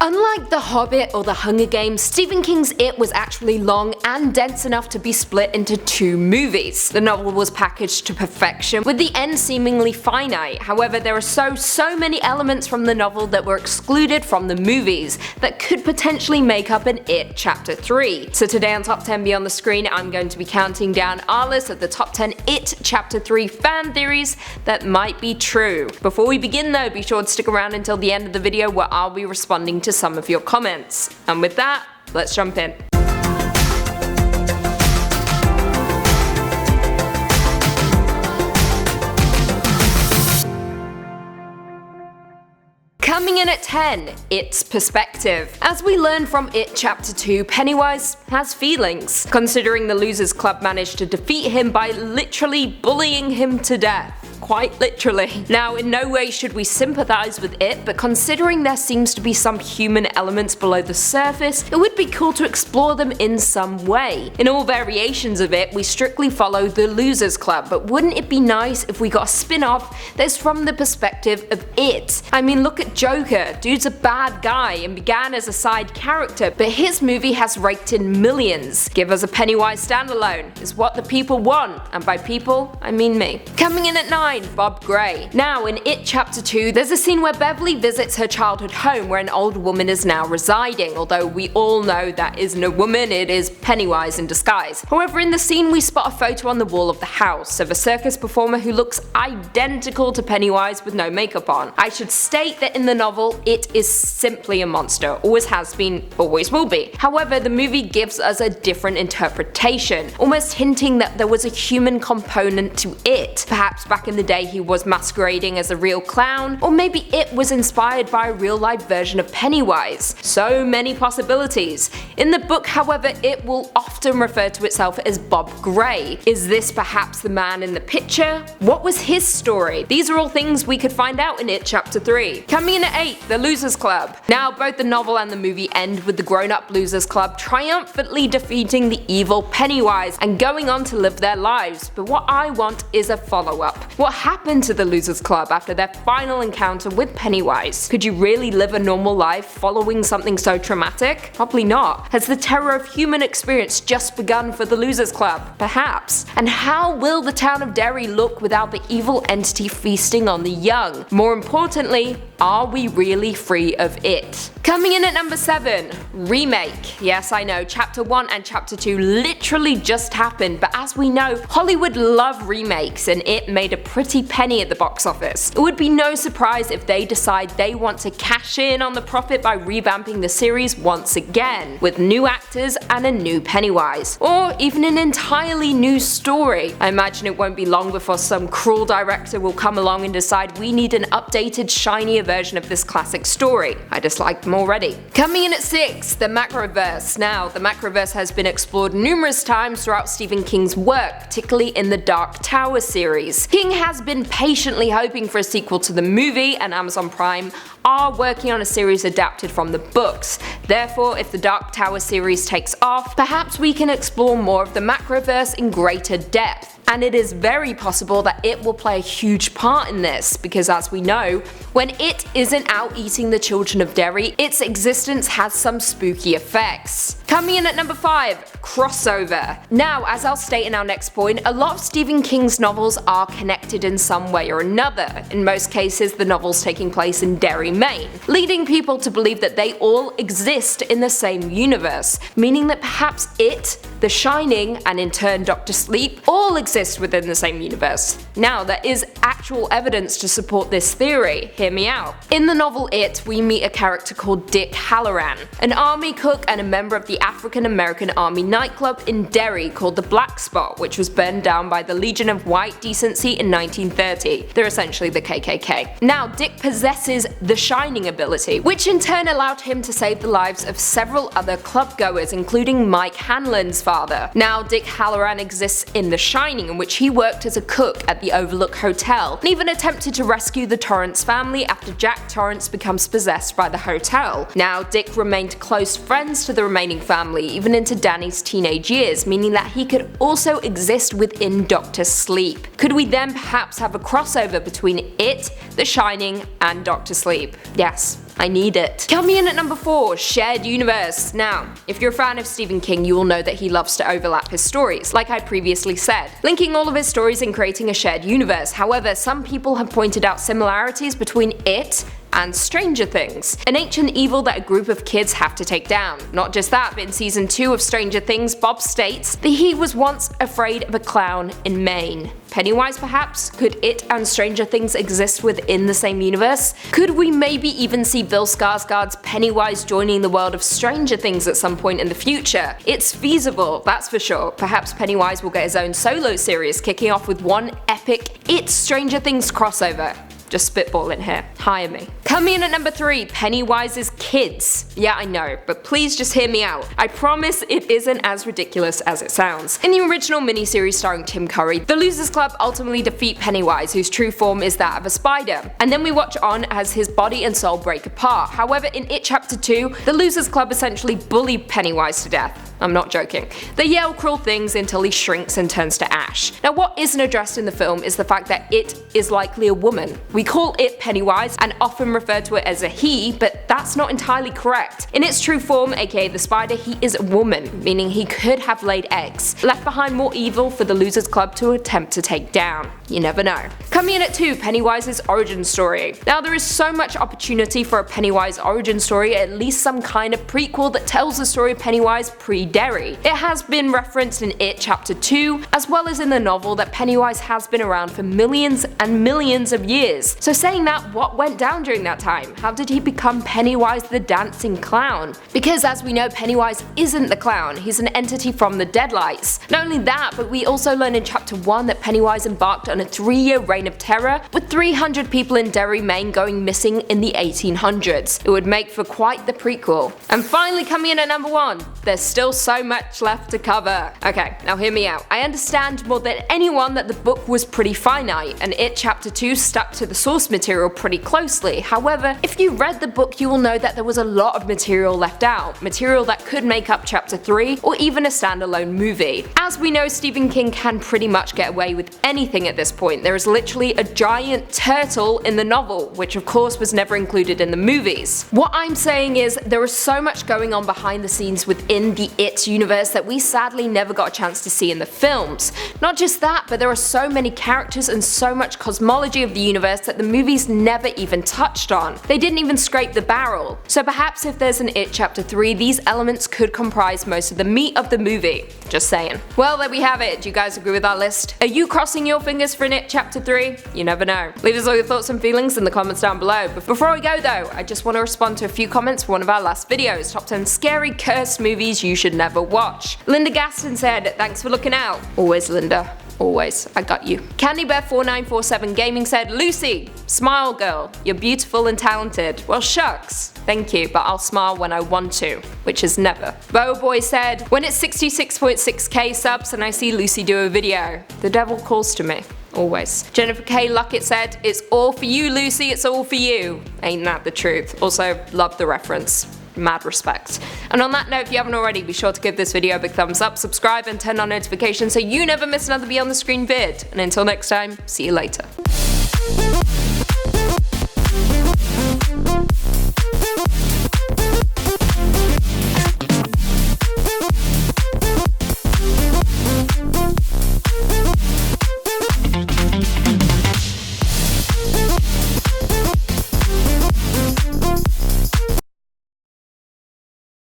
Unlike The Hobbit or The Hunger Games, Stephen King's It was actually long and dense enough to be split into 2 movies. The novel was packaged to perfection, with the end seemingly finite. However, there are so many elements from the novel that were excluded from the movies that could potentially make up an It Chapter 3. So today on Top 10 Beyond the Screen, I'm going to be counting down our list of the top 10 It Chapter 3 fan theories that might be true. Before we begin though, be sure to stick around until the end of the video where I'll be responding to some of your comments. And with that, let's jump in. Coming in at 10, It's perspective. As we learn from It Chapter 2, Pennywise has feelings, considering the Losers Club managed to defeat him by literally bullying him to death. Quite literally. Now, in no way should we sympathize with It, but considering there seems to be some human elements below the surface, it would be cool to explore them in some way. In all variations of It, we strictly follow the Losers Club, but wouldn't it be nice if we got a spin-off that's from the perspective of It? I mean, look at Joker. Dude's a bad guy and began as a side character, but his movie has raked in millions. Give us a Pennywise standalone, is what the people want, and by people, I mean me. Coming in at 9, Bob Gray. Now, in It Chapter 2, there's a scene where Beverly visits her childhood home where an old woman is now residing, although we all know that isn't a woman, it is Pennywise in disguise. However, in the scene we spot a photo on the wall of the house of a circus performer who looks identical to Pennywise with no makeup on. I should state that in the novel, It is simply a monster, always has been, always will be. However, the movie gives us a different interpretation, almost hinting that there was a human component to It. Perhaps back in the day he was masquerading as a real clown, or maybe It was inspired by a real life version of Pennywise. So many possibilities. In the book, however, It will often refer to itself as Bob Gray. Is this perhaps the man in the picture? What was his story? These are all things we could find out in It Chapter 3. Coming in at 8, The Losers Club. Now, both the novel and the movie end with the grown-up Losers Club triumphantly defeating the evil Pennywise and going on to live their lives. But what I want is a follow-up. What happened to the Losers Club after their final encounter with Pennywise? Could you really live a normal life following something so traumatic? Probably not. Has the terror of human experience just begun for the Losers Club? Perhaps. And how will the town of Derry look without the evil entity feasting on the young? More importantly, are we really free of It? Coming in at number 7, Remake. Yes, I know, Chapter 1 and Chapter 2 literally just happened, but as we know, Hollywood love remakes and It made a pretty penny at the box office. It would be no surprise if they decide they want to cash in on the profit by revamping the series once again, with new actors and a new Pennywise, or even an entirely new story. I imagine it won't be long before some cruel director will come along and decide we need an updated, shinier version of this classic story. I dislike them already. Coming in at 6, the Macroverse. Now, the Macroverse has been explored numerous times throughout Stephen King's work, particularly in the Dark Tower series. King has been patiently hoping for a sequel to the movie, and Amazon Prime are working on a series adapted from the books. Therefore, if the Dark Tower series takes off, perhaps we can explore more of the Macroverse in greater depth. And it is very possible that It will play a huge part in this, because as we know, when It isn't out eating the children of Derry, its existence has some spooky effects. Coming in at number 5, crossover. Now, as I'll state in our next point, a lot of Stephen King's novels are connected in some way or another. In most cases, the novels taking place in Derry, Maine, leading people to believe that they all exist in the same universe, meaning that perhaps It, The Shining, and in turn Dr. Sleep all exist within the same universe. Now, there is actual evidence to support this theory. Hear me out. In the novel It, we meet a character called Dick Halloran, an army cook and a member of the African American Army nightclub in Derry called the Black Spot, which was burned down by the Legion of White Decency in 1930. They're essentially the KKK. Now, Dick possesses the Shining ability, which in turn allowed him to save the lives of several other clubgoers, including Mike Hanlon's father. Now, Dick Halloran exists in The Shining, in which he worked as a cook at the Overlook Hotel, and even attempted to rescue the Torrance family after Jack Torrance becomes possessed by the hotel. Now, Dick remained close friends to the remaining family, even into Danny's teenage years, meaning that he could also exist within Dr. Sleep. Could we then perhaps have a crossover between It, The Shining, and Dr. Sleep? Yes. I need it. Coming in at number 4, shared universe. Now, if you're a fan of Stephen King, you will know that he loves to overlap his stories, like I previously said, linking all of his stories and creating a shared universe. However, some people have pointed out similarities between it and Stranger Things, an ancient evil that a group of kids have to take down. Not just that, but in season 2 of Stranger Things, Bob states that he was once afraid of a clown in Maine. Pennywise perhaps? Could it and Stranger Things exist within the same universe? Could we maybe even see Bill Skarsgård's Pennywise joining the world of Stranger Things at some point in the future? It's feasible, that's for sure. Perhaps Pennywise will get his own solo series, kicking off with one epic It's Stranger Things crossover. Just spitballing here. Hire me. Coming in at number 3, Pennywise's kids. Yeah, I know, but please just hear me out. I promise it isn't as ridiculous as it sounds. In the original miniseries starring Tim Curry, the Losers Club ultimately defeat Pennywise, whose true form is that of a spider. And then we watch on as his body and soul break apart. However, in It Chapter 2, the Losers Club essentially bully Pennywise to death. I'm not joking. They yell cruel things until he shrinks and turns to ash. Now, what isn't addressed in the film is the fact that it is likely a woman. We call it Pennywise and often refer to it as a he, but that's not entirely correct. In its true form, aka the spider, he is a woman, meaning he could have laid eggs, left behind more evil for the Losers Club to attempt to take down. You never know. Coming in at 2, Pennywise's origin story. Now, there is so much opportunity for a Pennywise origin story, at least some kind of prequel that tells the story of Pennywise pre-Derry. It has been referenced in It Chapter 2, as well as in the novel that Pennywise has been around for millions and millions of years. So saying that, what went down during that time? How did he become Pennywise the dancing clown? Because as we know, Pennywise isn't the clown, he's an entity from the Deadlights. Not only that, but we also learn in Chapter 1 that Pennywise embarked on a 3-year reign of terror, with 300 people in Derry, Maine going missing in the 1800s. It would make for quite the prequel. And finally coming in at number 1, there's still so much left to cover. Okay, now hear me out. I understand more than anyone that the book was pretty finite, and It Chapter 2 stuck to the source material pretty closely. However, if you read the book, you will know that there was a lot of material left out, material that could make up Chapter 3 or even a standalone movie. As we know, Stephen King can pretty much get away with anything at this point. There is literally a giant turtle in the novel, which of course was never included in the movies. What I'm saying is there is so much going on behind the scenes within the It universe that we sadly never got a chance to see in the films. Not just that, but there are so many characters and so much cosmology of the universe that the movies never even touched on. They didn't even scrape the barrel. So perhaps if there's an It Chapter 3, these elements could comprise most of the meat of the movie. Just saying. Well, there we have it. Do you guys agree with our list? Are you crossing your fingers for an It Chapter 3? You never know. Leave us all your thoughts and feelings in the comments down below. But before I go though, I just want to respond to a few comments from one of our last videos, top 10 scary cursed movies you should never watch. Linda Gaston said, thanks for looking out. Always, Linda. Always, I got you. CandyBear4947 Gaming said, Lucy, smile girl, you're beautiful and talented. Well shucks, thank you, but I'll smile when I want to, which is never. Boboy said, when it's 66.6k subs and I see Lucy do a video, the devil calls to me. Always. Jennifer K. Luckett said, it's all for you Lucy, it's all for you. Ain't that the truth? Also, love the reference. Mad respect. And on that note, if you haven't already, be sure to give this video a big thumbs up, subscribe and turn on notifications so you never miss another Beyond the Screen vid. And until next time, see you later.